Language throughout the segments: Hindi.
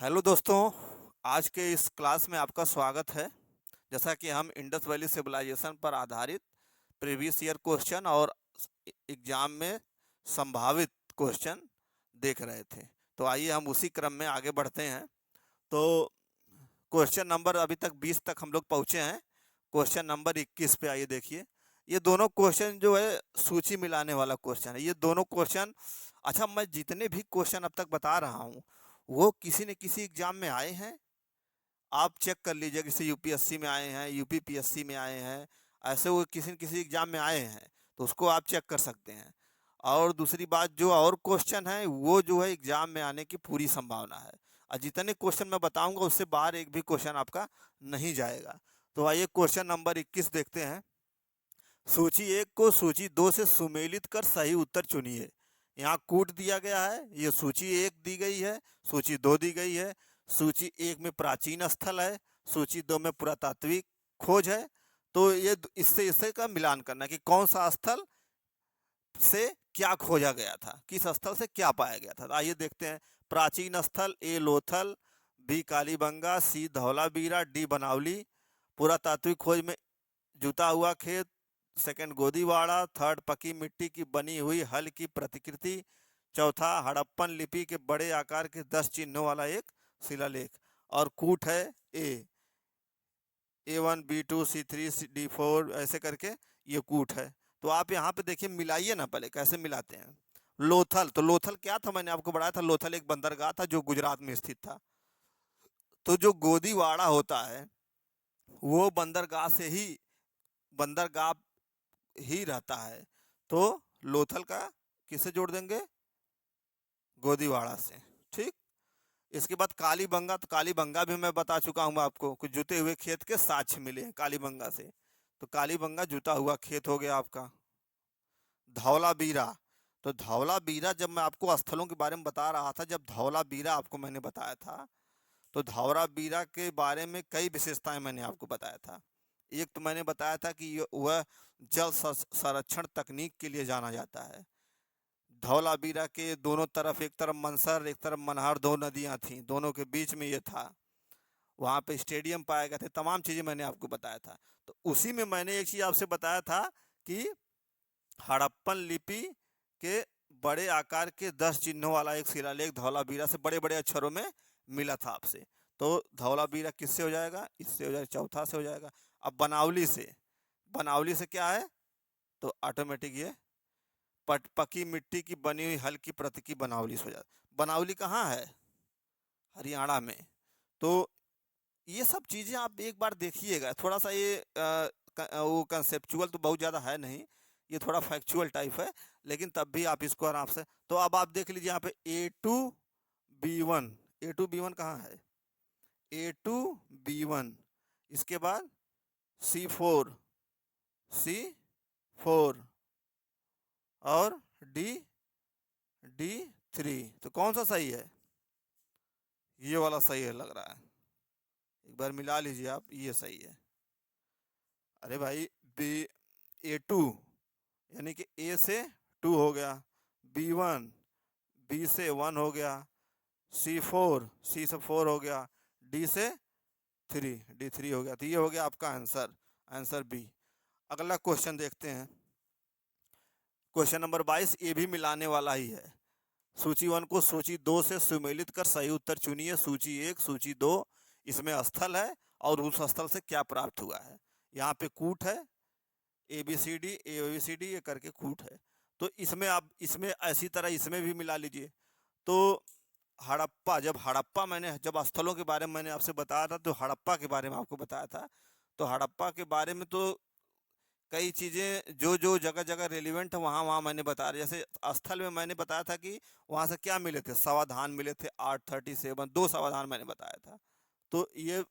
हेलो दोस्तों। आज के इस क्लास में आपका स्वागत है। जैसा कि हम इंडस वैली सिविलाइजेशन पर आधारित प्रीवियस ईयर क्वेश्चन और एग्जाम में संभावित क्वेश्चन देख रहे थे, तो आइए हम उसी क्रम में आगे बढ़ते हैं। तो क्वेश्चन नंबर अभी तक 20 तक हम लोग पहुँचे हैं। क्वेश्चन नंबर 21 पे आइए देखिए। ये दोनों क्वेश्चन जो है सूची मिलाने वाला क्वेश्चन है। ये दोनों क्वेश्चन, अच्छा, मैं जितने भी क्वेश्चन अब तक बता रहा हूँ वो किसी न किसी एग्जाम में आए हैं। आप चेक कर लीजिए, किसी यूपीएससी में आए हैं, यूपीपीएससी में आए हैं, ऐसे वो किसी न किसी एग्जाम में आए हैं, तो उसको आप चेक कर सकते हैं। और दूसरी बात, जो और क्वेश्चन है वो जो है एग्जाम में आने की पूरी संभावना है, और जितने क्वेश्चन मैं बताऊंगा उससे बाहर एक भी क्वेश्चन आपका नहीं जाएगा। तो आइए क्वेश्चन नंबर 21 देखते हैं। सूची एक को सूची दो से सुमेलित कर सही उत्तर चुनिए। यहाँ कूट दिया गया है, ये सूची एक दी गई है, सूची दो दी गई है। सूची एक में प्राचीन स्थल है, सूची दो में पुरातात्विक खोज है। तो ये इससे इससे का मिलान करना कि कौन सा स्थल से क्या खोजा गया था, किस स्थल से क्या पाया गया था। तो आइए देखते हैं। प्राचीन स्थल, ए लोथल, बी कालीबंगा, सी धौलावीरा, डी बनावली। पुरातात्विक खोज में जुता हुआ खेत, सेकंड गोदीवाड़ा, थर्ड पकी मिट्टी की बनी हुई हल की प्रतिकृति, चौथा हड़प्पन लिपि के बड़े आकार के 10 चिन्हों वाला एक शिलालेख। और कूट है A1 B2 C3 D4 ऐसे करके ये कूट है। तो आप यहाँ पे देखिए, मिलाइए ना, पहले कैसे मिलाते हैं। लोथल, तो लोथल क्या था, मैंने आपको बताया था, लोथल एक बंदरगाह था जो गुजरात में स्थित था। तो जो गोदीवाड़ा होता है वो बंदरगाह ही रहता है। तो लोथल का किससे जोड़ देंगे, गोदीवाड़ा से। ठीक। इसके बाद कालीबंगा, तो कालीबंगा भी मैं बता चुका हूँ आपको, कुछ जुते हुए खेत के साक्ष्य मिले हैं कालीबंगा से। तो कालीबंगा जुता हुआ खेत हो गया आपका। धौलावीरा, तो धौलावीरा जब मैं आपको स्थलों के बारे में बता रहा था, जब धौलावीरा आपको मैंने बताया था, तो धौलावीरा के बारे में कई विशेषताएं मैंने आपको बताया था। एक तो मैंने बताया था कि वह जल संरक्षण तकनीक के लिए जाना जाता है। धौलावीरा के दोनों तरफ, एक तरफ मनसर एक तरफ मनहर, दो नदियां थीं, दोनों के बीच में ये था। वहाँ पे स्टेडियम पाए गए थे, तमाम चीज़ें मैंने आपको बताया था। तो उसी में मैंने एक चीज़ आपसे बताया था कि हड़प्पन लिपि के बड़े आकार के 10 चिन्हों वाला एक शिलालेख धौलावीरा से बड़े बड़े अक्षरों में मिला था आपसे। तो धौलावीरा किससे हो जाएगा, इससे हो जाएगा, चौथा से हो जाएगा। अब बनावली से, बनावली से क्या है, तो ऑटोमेटिक ये पकी मिट्टी की बनी हुई हल्की प्रति की बनावली से हो जाता। बनावली कहाँ है, हरियाणा में। तो ये सब चीज़ें आप एक बार देखिएगा। थोड़ा सा ये वो कंसेप्चुअल तो बहुत ज़्यादा है नहीं, ये थोड़ा फैक्चुअल टाइप है, लेकिन तब भी आप इसको आराम से। तो अब आप देख लीजिए यहाँ पे A2B1, A2B1 कहाँ है, A2B1। इसके बाद C4 और D3। तो कौन सा सही है, ये वाला सही है लग रहा है। एक बार मिला लीजिए आप, ये सही है। अरे भाई, A2 यानी कि A से 2 हो गया, B1 B से 1 हो गया, C4 C से 4 हो गया, D से 3 D3 हो गया। तो ये हो गया आपका आंसर, आंसर बी। अगला क्वेश्चन देखते हैं। क्वेश्चन नंबर 22 ये भी मिलाने वाला ही है। सूची 1 को सूची 2 से सुमेलित कर सही उत्तर चुनिए। सूची 1 सूची 2, इसमें स्थल है और उस स्थल से क्या प्राप्त हुआ है। यहाँ पे कूट है, ABCD ये करके कूट है। तो इसमें आप, इसमें ऐसी तरह इसमें भी मिला लीजिए। तो हड़प्पा, मैंने जब स्थलों के बारे में मैंने आपसे बताया था, तो हड़प्पा के बारे में आपको बताया था। तो हड़प्पा के बारे में तो कई चीज़ें जो जो जगह जगह रेलिवेंट है वहाँ वहाँ मैंने बताया। जैसे स्थल में मैंने बताया था कि वहाँ से क्या मिले थे, समाधान मिले थे 837, 2 समाधान मैंने बताया था। तो ये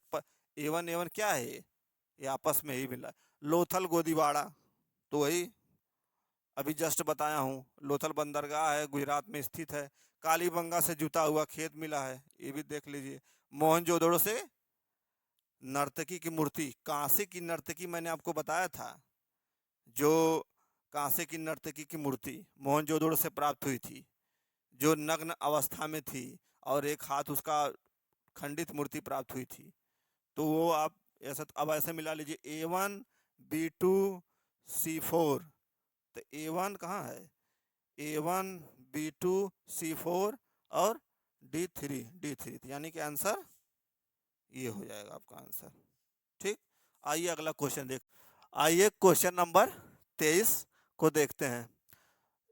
A1 क्या है, ये आपस में ही मिला। लोथल गोदीवाड़ा, तो वही अभी जस्ट बताया हूँ, लोथल बंदरगाह है, गुजरात में स्थित है। कालीबंगा से जुता हुआ खेत मिला है, ये भी देख लीजिए। मोहनजोदड़ो से नर्तकी की मूर्ति, कांसे की नर्तकी मैंने आपको बताया था, जो कांसे की नर्तकी की मूर्ति मोहनजोदड़ो से प्राप्त हुई थी, जो नग्न अवस्था में थी और एक हाथ उसका खंडित मूर्ति प्राप्त हुई थी। तो वो आप ऐसा, अब ऐसे मिला लीजिए A1 B2 C4, तो A1 कहाँ है, A1 B2 C4 और D3, यानी कि आंसर ये हो जाएगा आपका आंसर। ठीक, आइए अगला क्वेश्चन देख, आइए क्वेश्चन नंबर 23 को देखते हैं।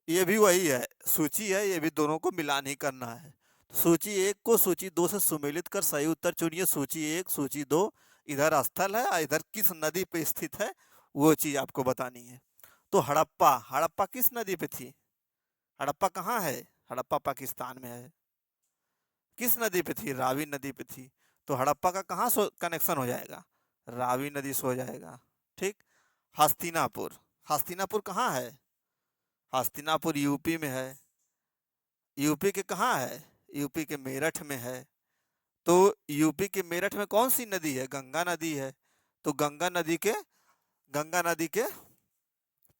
ये भी वही है, सूची है, ये भी दोनों को मिलान ही करना है। सूची 1 को सूची 2 से सुमेलित कर सही उत्तर चुनिए। सूची 1 सूची 2 इधर स्थल है और इधर किस नदी पे स्थित है वो चीज आपको बतानी है। तो हड़प्पा, हड़प्पा किस नदी पे थी, हड़प्पा कहाँ है, हड़प्पा पाकिस्तान में है। किस नदी पे थी, रावी नदी पे थी। तो हड़प्पा का कहाँ कनेक्शन हो जाएगा, रावी नदी से हो जाएगा। ठीक, हस्तिनापुर, हस्तिनापुर कहाँ है, हस्तिनापुर यूपी में है। यूपी के कहाँ है, यूपी के मेरठ में है। तो यूपी के मेरठ में कौन सी नदी है, गंगा नदी है। तो गंगा नदी के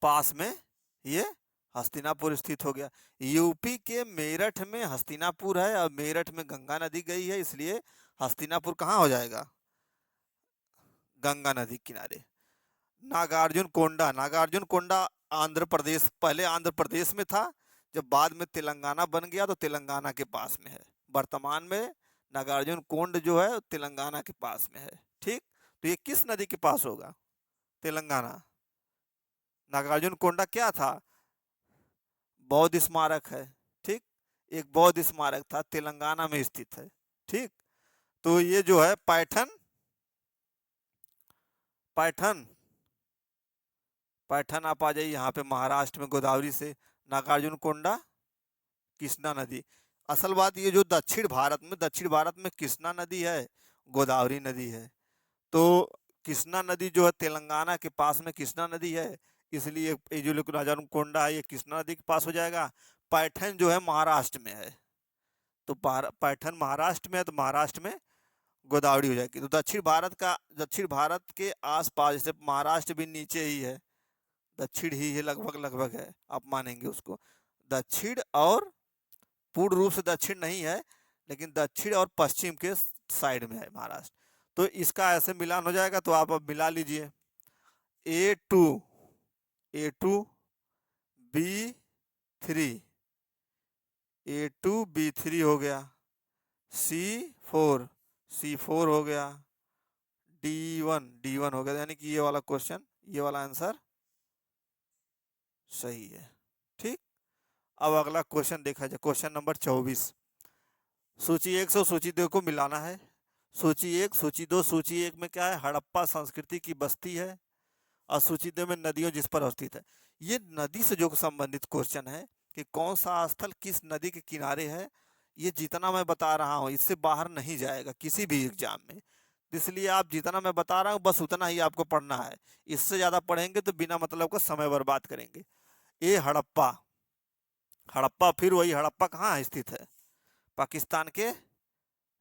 पास में ये हस्तिनापुर स्थित हो गया। यूपी के मेरठ में हस्तिनापुर है और मेरठ में गंगा नदी गई है, इसलिए हस्तिनापुर कहाँ हो जाएगा, गंगा नदी किनारे। नागार्जुन कोंडा, नागार्जुन कोंडा आंध्र प्रदेश, पहले आंध्र प्रदेश में था, जब बाद में तेलंगाना बन गया तो तेलंगाना के पास में है। वर्तमान में नागार्जुन कोंड जो है तेलंगाना के पास में है। ठीक, तो ये किस नदी के पास होगा, तेलंगाना। नागार्जुन कोंडा क्या था, बौद्ध स्मारक है। ठीक, एक बौद्ध स्मारक था, तेलंगाना में स्थित है। ठीक, तो ये जो है पैठन, पैठन पैठन आप आ जाइए यहाँ पे महाराष्ट्र में गोदावरी से, नागार्जुन कोंडा कृष्णा नदी। असल बात ये जो दक्षिण भारत में कृष्णा नदी है, गोदावरी नदी है। तो कृष्णा नदी जो है तेलंगाना के पास में कृष्णा नदी है, इसलिए ये जो नागार्जुन कोंडा है ये कृष्णा नदी के पास हो जाएगा। पैठन जो है महाराष्ट्र में है, तो पैठन महाराष्ट्र में है, तो महाराष्ट्र में गोदावरी हो जाएगी। तो दक्षिण भारत के आसपास, जैसे महाराष्ट्र भी नीचे ही है, दक्षिण ही है, लगभग है, आप मानेंगे उसको। दक्षिण और पूर्ण रूप से दक्षिण नहीं है, लेकिन दक्षिण और पश्चिम के साइड में है महाराष्ट्र। तो इसका ऐसे मिलान हो जाएगा, तो आप अब मिला लीजिए। A2 B3, A2 B3 हो गया, C4 हो गया, D1 हो गया, यानी कि ये वाला क्वेश्चन, ये वाला आंसर सही है। ठीक, अब अगला क्वेश्चन देखा जाए, क्वेश्चन नंबर 24। सूची 1 से सूची 2 को मिलाना है। सूची 1 सूची 2, सूची 1 में क्या है, हड़प्पा संस्कृति की बस्ती है, और सूची 2 में नदियों जिस पर अवस्थित है। ये नदी से जो संबंधित क्वेश्चन है कि कौन सा स्थल किस नदी के किनारे है, ये जितना मैं बता रहा हूँ इससे बाहर नहीं जाएगा किसी भी एग्जाम में। इसलिए आप जितना मैं बता रहा हूँ बस उतना ही आपको पढ़ना है, इससे ज़्यादा पढ़ेंगे तो बिना मतलब का समय बर्बाद करेंगे। ये हड़प्पा, हड़प्पा फिर वही हड़प्पा कहाँ स्थित है, पाकिस्तान के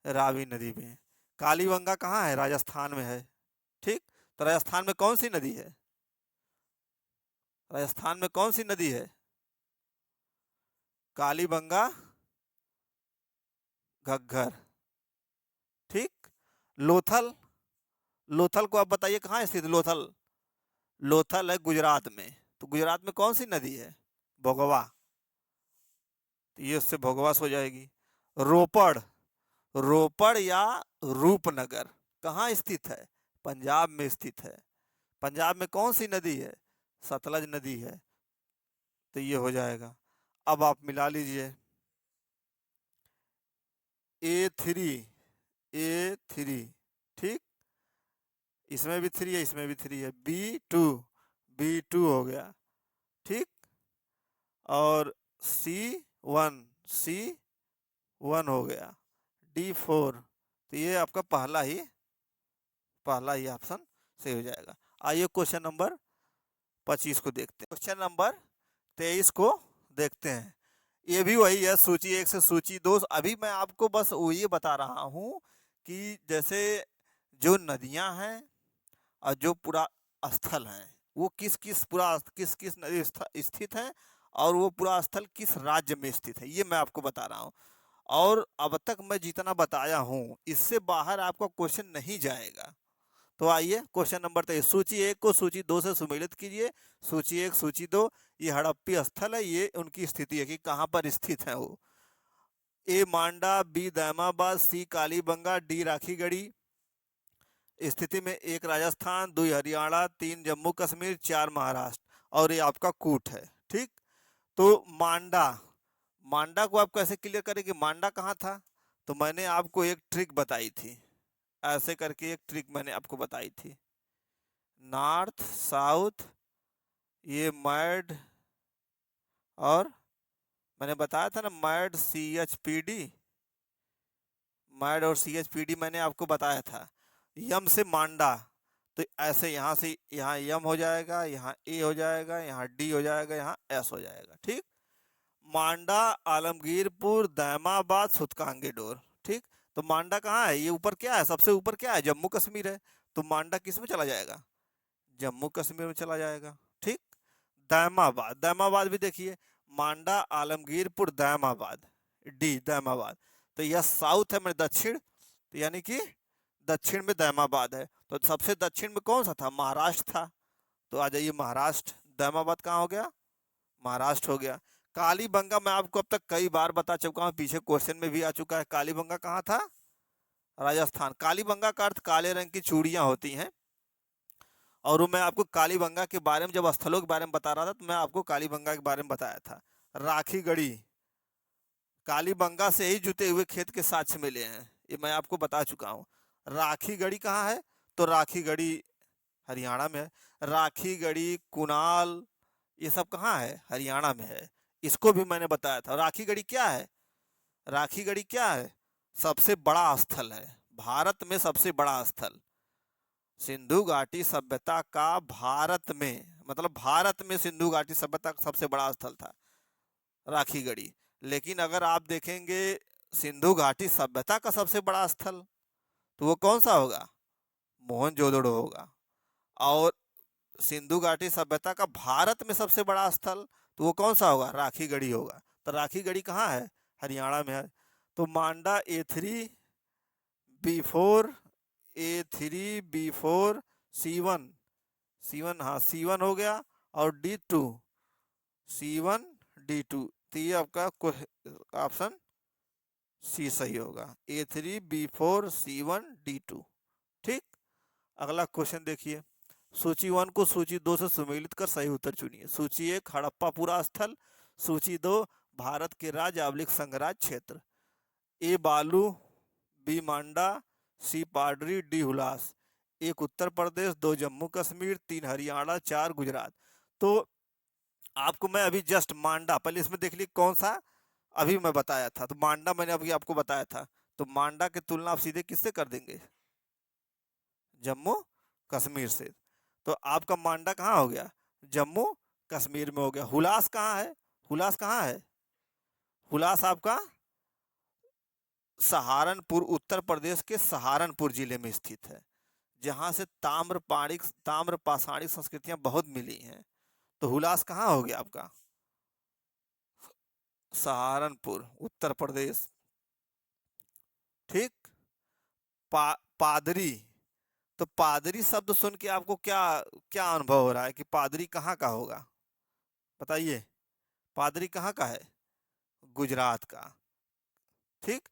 रावी नदी में। कालीबंगा कहाँ है, राजस्थान में है। ठीक, तो राजस्थान में कौन सी नदी है, राजस्थान में कौन सी नदी है, कालीबंगा घग्गर। ठीक, लोथल, लोथल को आप बताइए कहाँ स्थित, लोथल, लोथल है गुजरात में। तो गुजरात में कौन सी नदी है, भोगवा, तो ये उससे भोगवा हो जाएगी। रोपड़, रोपड़ या रूपनगर कहाँ स्थित है, पंजाब में स्थित है। पंजाब में कौन सी नदी है, सतलज नदी है, तो ये हो जाएगा। अब आप मिला लीजिए। A3 ठीक, इसमें भी 3 है, इसमें भी 3 है। B2 हो गया। ठीक, और C1 हो गया। D4, तो ये आपका पहला ही ऑप्शन सही हो जाएगा। आइए क्वेश्चन नंबर 25 को देखते हैं। क्वेश्चन नंबर 23 को देखते हैं। ये भी वही है, सूची 1 से सूची 2। अभी मैं आपको बस वो ये बता रहा हूँ कि जैसे जो नदियाँ हैं और जो पूरा स्थल हैं वो किस किस नदी स्थित है, और वो पूरा स्थल किस राज्य में स्थित है, ये मैं आपको बता रहा हूँ। और अब तक मैं जितना बताया हूँ इससे बाहर आपका क्वेश्चन नहीं जाएगा। तो आइए क्वेश्चन नंबर 23, सूची 1 को सूची 2 से सुमेलित कीजिए। सूची 1 सूची 2, ये हड़प्पी स्थल है, ये उनकी स्थिति है कि कहाँ पर स्थित है वो। ए मांडा, बी दैमाबाद, सी कालीबंगा, डी राखीगढ़ी। स्थिति में 1 राजस्थान, 2 हरियाणा, 3 जम्मू कश्मीर, 4 महाराष्ट्र और ये आपका कूट है। ठीक, तो मांडा, मांडा को आप कैसे क्लियर करें कि मांडा कहाँ था? तो मैंने आपको एक ट्रिक बताई थी, ऐसे करके एक ट्रिक मैंने आपको बताई थी। नॉर्थ साउथ, ये मैड, और मैंने बताया था ना मैड CHPD, मैड और CHPD मैंने आपको बताया था। यम से मांडा, तो ऐसे यहाँ से यहाँ यम हो जाएगा, यहाँ ए हो जाएगा, यहाँ डी हो जाएगा, यहाँ एस हो जाएगा। ठीक, मांडा, आलमगीरपुर, दैमाबाद, सुतकांगे डोर। ठीक, तो मांडा कहाँ है? ये ऊपर क्या है? सबसे ऊपर क्या है? जम्मू कश्मीर है। तो मांडा किस में चला जाएगा? जम्मू कश्मीर में चला जाएगा। ठीक, दैमाबाद, दैमाबाद भी देखिए, मांडा, आलमगीरपुर, दैमाबाद, डी दैमाबाद। तो यह साउथ है, मैं दक्षिण, तो यानी कि दक्षिण में दैमाबाद है। तो सबसे दक्षिण में कौन सा था? महाराष्ट्र था। तो आ जाइए महाराष्ट्र, दैमाबाद कहाँ हो गया? महाराष्ट्र हो गया। कालीबंगा मैं आपको अब तक कई बार बता चुका हूँ, पीछे क्वेश्चन में भी आ चुका है। कालीबंगा कहाँ था? राजस्थान। कालीबंगा का अर्थ काले रंग की चूड़ियां होती हैं। और वो मैं आपको कालीबंगा के बारे में, जब स्थलों के बारे में बता रहा था, तो मैं आपको कालीबंगा के बारे में बताया था। राखीगढ़ी, कालीबंगा से ही जुते हुए खेत के साक्ष्य मिले हैं, ये मैं आपको बता चुका हूँ। राखीगढ़ी कहाँ है? तो राखीगढ़ी हरियाणा में है। राखीगढ़ी, कुणाल, ये सब कहाँ है? हरियाणा में है। इसको भी मैंने बताया था। राखीगढ़ी क्या है? राखीगढ़ी क्या है? सबसे बड़ा स्थल है, भारत में सबसे बड़ा स्थल। सिंधु घाटी सभ्यता का भारत में, मतलब भारत में सिंधु घाटी सभ्यता का सबसे बड़ा स्थल था राखीगढ़ी। लेकिन अगर आप देखेंगे सिंधु घाटी सभ्यता का सबसे बड़ा स्थल, तो वो कौन सा होगा? मोहनजोदड़ो होगा। और सिंधु घाटी सभ्यता का भारत में सबसे बड़ा स्थल, तो वो कौन सा होगा? राखीगढ़ी होगा। तो राखीगढ़ी कहाँ है? हरियाणा में है। तो मांडा A3 B4 C1, हाँ C1 हो गया, और D2 C1 D2, तो ये आपका ऑप्शन सी सही होगा, A3 B4 C1 D2। ठीक, अगला क्वेश्चन देखिए। सूची 1 को सूची 2 से सुमेलित कर सही उत्तर चुनिए। सूची 1 हड़प्पा स्थल, सूची 2 भारत के राज्य अवलिक संघराज क्षेत्र। ए बालू, बी मांडा, सी पाडरी, डी हुलास। 1 उत्तर प्रदेश, 2 जम्मू कश्मीर, 3 हरियाणा, 4 गुजरात। तो आपको मैं अभी जस्ट मांडा, पहले इसमें देख ली कौन सा अभी मैं बताया था, तो मांडा मैंने अभी आपको बताया था। तो मांडा की तुलना आप सीधे किससे कर देंगे? जम्मू कश्मीर से। तो आपका मांडा कहाँ हो गया? जम्मू कश्मीर में हो गया। हुलास कहाँ है? हुलास कहाँ है? हुलास आपका सहारनपुर, उत्तर प्रदेश के सहारनपुर जिले में स्थित है, जहाँ से ताम्र पाषाणिक संस्कृतियां बहुत मिली हैं। तो हुलास कहाँ हो गया आपका? सहारनपुर, उत्तर प्रदेश। ठीक, पादरी, तो पादरी शब्द सुन के आपको क्या क्या अनुभव हो रहा है कि पादरी कहाँ का होगा? बताइए, पादरी कहाँ का है? गुजरात का। ठीक,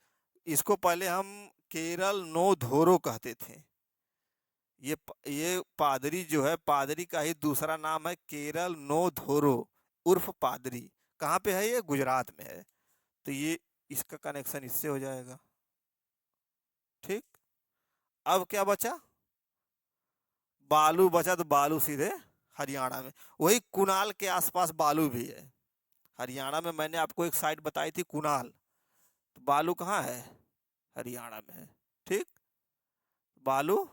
इसको पहले हम केरल नो धोरो कहते थे। ये पादरी जो है, पादरी का ही दूसरा नाम है केरल नो धोरो उर्फ पादरी। कहाँ पे है? ये गुजरात में है। तो ये इसका कनेक्शन इससे हो जाएगा। ठीक, अब क्या बचा? बालू बचा, तो बालू सीधे हरियाणा में। वही कुणाल के आसपास बालू भी है। हरियाणा में मैंने आपको एक साइट बताई थी कुणाल, तो बालू कहाँ है? हरियाणा में है। ठीक, बालू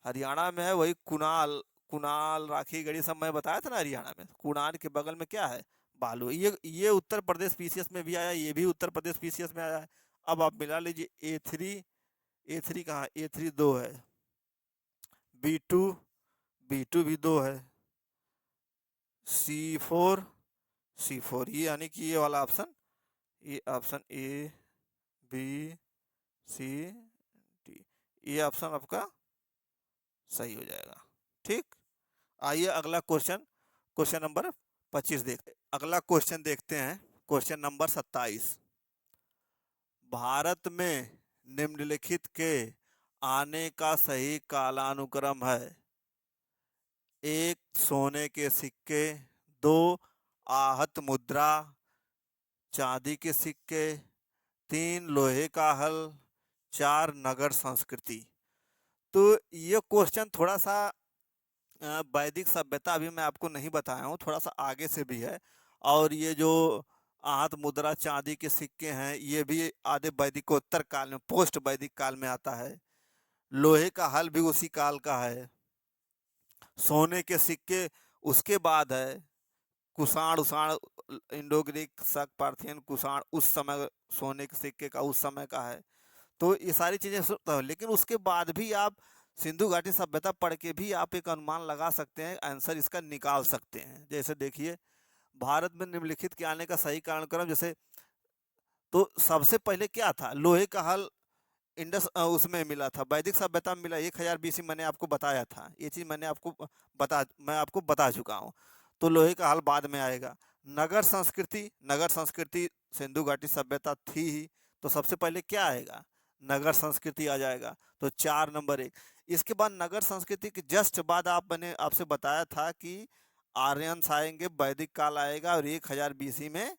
हरियाणा में है। वही कुणाल, कुणाल राखीगढ़ी सब मैं बताया था ना हरियाणा में। कुणाल के बगल में क्या है? बालू। ये उत्तर प्रदेश पीसीएस में भी आया, ये भी उत्तर प्रदेश पीसीएस में आया है। अब आप मिला लीजिए। ए थ्री कहाँ? A3 2 है, B2 भी 2 है, C4 ये यानी कि ये वाला ऑप्शन, ये option A B C D, ये ऑप्शन आपका सही हो जाएगा। ठीक, आइए अगला क्वेश्चन, क्वेश्चन नंबर 25 देखते हैं। अगला क्वेश्चन देखते हैं, क्वेश्चन नंबर 27। भारत में निम्नलिखित के आने का सही कालानुक्रम है: एक, सोने के सिक्के; दो, आहत मुद्रा चांदी के सिक्के; तीन, लोहे का हल; चार, नगर संस्कृति। तो ये क्वेश्चन थोड़ा सा वैदिक सभ्यता अभी मैं आपको नहीं बताया हूँ, थोड़ा सा आगे से भी है। और ये जो आहत मुद्रा चांदी के सिक्के हैं, ये भी आधे वैदिकोत्तर काल में, पोस्ट वैदिक काल में आता है। लोहे का हल भी उसी काल का है। सोने के सिक्के उसके बाद है। कुषाण उषाण, इंडो ग्रीक शक पार्थियन कुषाण, उस समय सोने के सिक्के का उस समय का है। तो ये सारी चीजें लेकिन उसके बाद भी आप सिंधु घाटी सभ्यता पढ़ के भी आप एक अनुमान लगा सकते हैं, आंसर इसका निकाल सकते हैं। जैसे देखिए, भारत में निम्नलिखित के आने का सही कालक्रम, जैसे तो सबसे पहले क्या था, लोहे का हल इंडस उसमें मिला था, वैदिक सभ्यता में मिला 1000 बीसी, मैंने आपको बताया था ये चीज, मैं आपको बता चुका हूँ। तो लोहे का हल बाद में आएगा। नगर संस्कृति, नगर संस्कृति सिंधु घाटी सभ्यता थी ही, तो सबसे पहले क्या आएगा, नगर संस्कृति आ जाएगा। तो 4 नंबर 1। इसके बाद नगर संस्कृति के जस्ट बाद मैंने आपसे बताया था कि आर्यन्स आएंगे, वैदिक काल आएगा, और 1000 बीसी में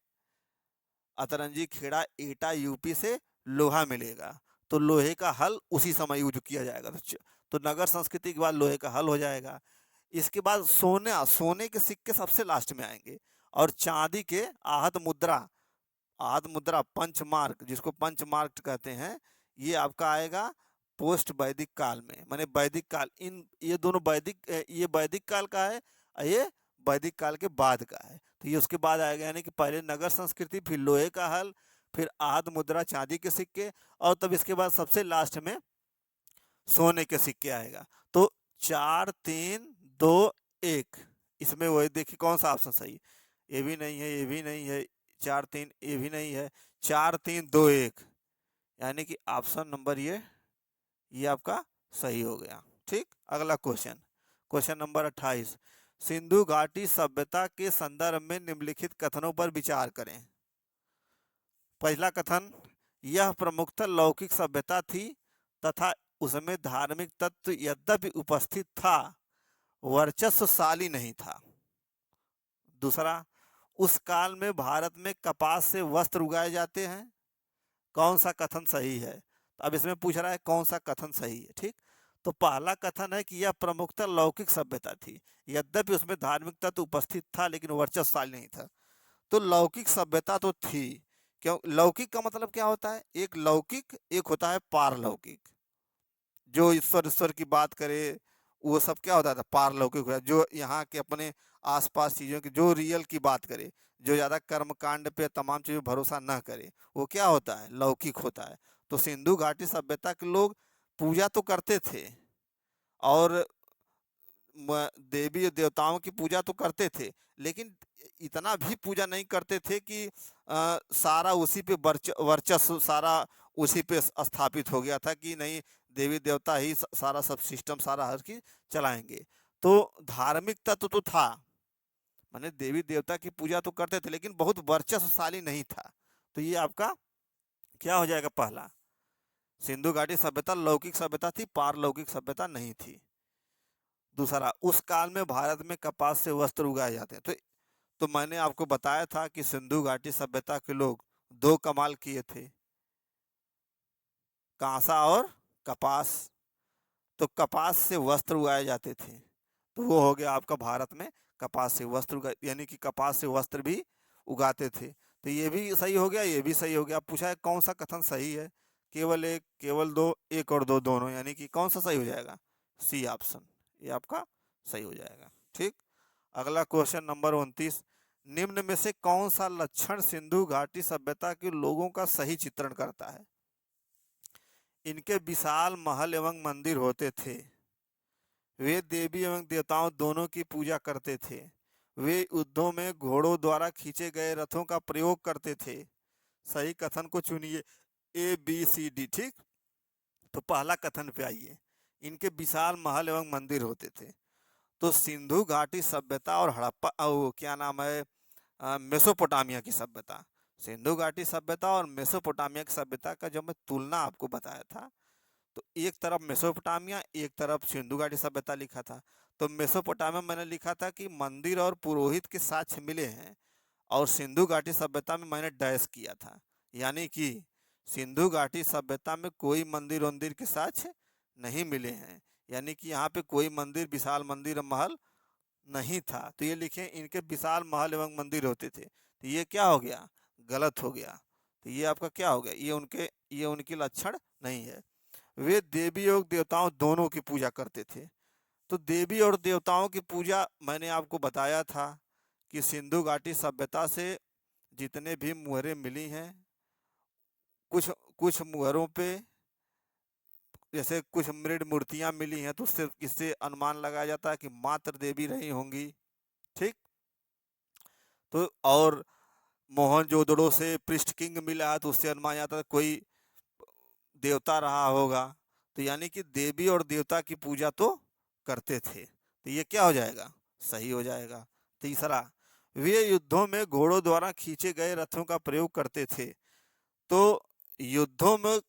अतरंजी खेड़ा एटा यूपी से लोहा मिलेगा। तो लोहे का हल उसी समय यूज किया जाएगा। तो नगर संस्कृति के बाद लोहे का हल हो जाएगा। इसके बाद सोने के सिक्के सबसे लास्ट में आएंगे, और चांदी के आहत मुद्रा, आहत मुद्रा पंचमार्क, जिसको पंचमार्क कहते हैं, ये आपका आएगा पोस्ट वैदिक काल में, माने वैदिक काल। इन ये दोनों वैदिक, ये वैदिक काल का है, और ये वैदिक काल के बाद का है। तो ये उसके बाद आएगा, यानी कि पहले नगर संस्कृति, फिर लोहे का हल, फिर आहत मुद्रा चांदी के सिक्के, और तब इसके बाद सबसे लास्ट में सोने के सिक्के आएगा। तो 4 3 2 1, इसमें वही देखिए कौन सा ऑप्शन सही है। ये भी नहीं है, ये भी नहीं है, 4 3, ये भी नहीं है, 4 3 2 1, यानी कि ऑप्शन नंबर ये आपका सही हो गया। ठीक, अगला क्वेश्चन, क्वेश्चन नंबर 28। सिंधु घाटी सभ्यता के संदर्भ में निम्नलिखित कथनों पर विचार करें। पहला कथन, यह प्रमुखतः लौकिक सभ्यता थी तथा उसमें धार्मिक तत्व यद्यपि उपस्थित था, वर्चस्वशाली नहीं था। दूसरा, उस काल में भारत में कपास से वस्त्र उगाए जाते हैं। कौन सा कथन सही है? तो अब इसमें पूछ रहा है कौन सा कथन सही है। ठीक, तो पहला कथन है कि यह प्रमुखतः लौकिक सभ्यता थी, यद्यपि उसमें धार्मिक तत्व उपस्थित था लेकिन वर्चस्वशाली नहीं था। तो लौकिक सभ्यता तो थी। क्यों? लौकिक का मतलब क्या होता है? एक लौकिक, एक होता है पारलौकिक। जो ईश्वर की बात करे वो सब क्या होता था? पारलौकिक होता है। जो यहाँ के अपने आसपास चीज़ों की, जो रियल की बात करे, जो ज़्यादा कर्म कांड पे तमाम चीज़ों पर भरोसा ना करे, वो क्या होता है? लौकिक होता है। तो सिंधु घाटी सभ्यता के लोग पूजा तो करते थे, और देवी देवताओं की पूजा तो करते थे, लेकिन इतना भी पूजा नहीं करते थे कि सारा उसी पे वर्चस्व सारा उसी पे स्थापित हो गया था कि नहीं, देवी देवता ही सारा सब सिस्टम, सारा हर चीज चलाएंगे। तो धार्मिक तत्व तो था, माने देवी देवता की पूजा तो करते थे, लेकिन बहुत वर्चस्वशाली नहीं था। तो ये आपका क्या हो जाएगा? पहला, सिंधु घाटी सभ्यता लौकिक सभ्यता थी, पारलौकिक सभ्यता नहीं थी। दूसरा, उस काल में भारत में कपास से वस्त्र उगाए जाते हैं। तो मैंने आपको बताया था कि सिंधु घाटी सभ्यता के लोग दो कमाल किए थे, कांसा और कपास। तो कपास से वस्त्र उगाए जाते थे, तो वो हो गया आपका भारत में कपास से वस्त्र उगा, यानी कि कपास से वस्त्र भी उगाते थे। तो ये भी सही हो गया, ये भी सही हो गया। पूछा है कौन सा कथन सही है? केवल एक, केवल दो, एक और दो, दोनों, यानी कि कौन सा सही हो जाएगा? सी ऑप्शन, ये आपका सही हो जाएगा। ठीक, अगला क्वेश्चन नंबर 29। निम्न में से कौन सा लक्षण सिंधु घाटी सभ्यता के लोगों का सही चित्रण करता है? इनके विशाल महल एवं मंदिर होते थे, वे देवी एवं देवताओं दोनों की पूजा करते थे, वे युद्धों में घोड़ों द्वारा खींचे गए रथों का प्रयोग करते थे। सही कथन को चुनिए। ABCD, ठीक। तो पहला कथन पे आइए, इनके विशाल महल एवं मंदिर होते थे। तो सिंधु घाटी सभ्यता और हड़प्पा क्या नाम है, मेसोपोटामिया की सभ्यता, सिंधु घाटी सभ्यता और मेसोपोटामिया की सभ्यता का जब मैं तुलना आपको बताया था, तो एक तरफ मेसोपोटामिया, एक तरफ सिंधु घाटी सभ्यता लिखा था। तो मेसोपोटामिया मैंने लिखा था कि मंदिर और पुरोहित के साक्ष्य मिले हैं, और सिंधु घाटी सभ्यता में मैंने डैश किया था, यानी कि सिंधु घाटी सभ्यता में कोई मंदिर वंदिर के साक्ष्य नहीं मिले हैं, यानी कि यहाँ पे कोई मंदिर, विशाल मंदिर और महल नहीं था। तो ये लिखे इनके विशाल महल एवं मंदिर होते थे। तो ये क्या हो गया, गलत हो गया। तो ये आपका क्या हो गया, ये उनके लक्षण नहीं है। वे देवी और देवताओं दोनों की पूजा करते थे। तो देवी और देवताओं की पूजा मैंने आपको बताया था कि सिंधु घाटी सभ्यता से जितने भी मुहरें मिली हैं, कुछ कुछ मुहरों पे जैसे कुछ मृद मूर्तियां मिली हैं, तो उससे इससे अनुमान लगाया जाता है कि मात्र देवी रही होंगी, ठीक। तो और मोहनजोदड़ो से पृष्ठ किंग मिला है, तो उससे अनुमान जाता है कोई देवता रहा होगा। तो यानी कि देवी और देवता की पूजा तो करते थे। तो ये क्या हो जाएगा, सही हो जाएगा। तीसरा, वे युद्धों में घोड़ों द्वारा खींचे गए रथों का प्रयोग करते थे। तो युद्धों में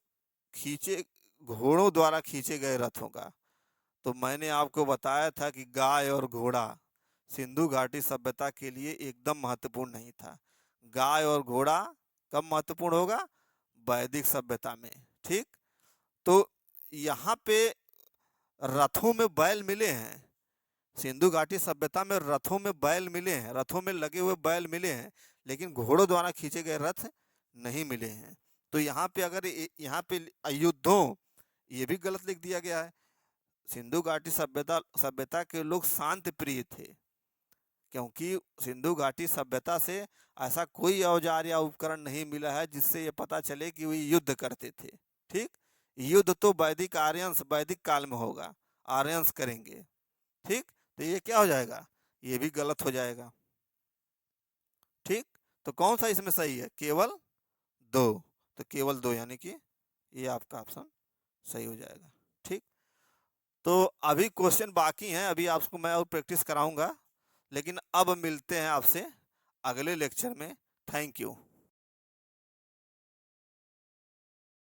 खींचे घोड़ों द्वारा खींचे गए रथों का, तो मैंने आपको बताया था कि गाय और घोड़ा सिंधु घाटी सभ्यता के लिए एकदम महत्वपूर्ण नहीं था। गाय और घोड़ा कब महत्वपूर्ण होगा, वैदिक सभ्यता में, ठीक। तो यहाँ पे रथों में बैल मिले हैं, सिंधु घाटी सभ्यता में रथों में बैल मिले हैं, रथों में लगे हुए बैल मिले हैं, लेकिन घोड़ों द्वारा खींचे गए रथ नहीं मिले हैं। तो यहाँ पे अगर यहाँ पे युद्धों, ये भी गलत लिख दिया गया है। सिंधु घाटी सभ्यता सभ्यता के लोग शांति प्रिय थे, क्योंकि सिंधु घाटी सभ्यता से ऐसा कोई औजार या उपकरण नहीं मिला है जिससे ये पता चले कि वे युद्ध करते थे, ठीक। युद्ध तो वैदिक आर्यंस वैदिक काल में होगा, आर्यंस करेंगे, ठीक। तो ये क्या हो जाएगा, ये भी गलत हो जाएगा, ठीक। तो कौन सा इसमें सही है, केवल दो। तो केवल दो, यानी कि ये आपका ऑप्शन सही हो जाएगा, ठीक। तो अभी क्वेश्चन बाकी हैं, अभी आपको मैं और प्रैक्टिस कराऊंगा, लेकिन अब मिलते हैं आपसे अगले लेक्चर में। Thank you.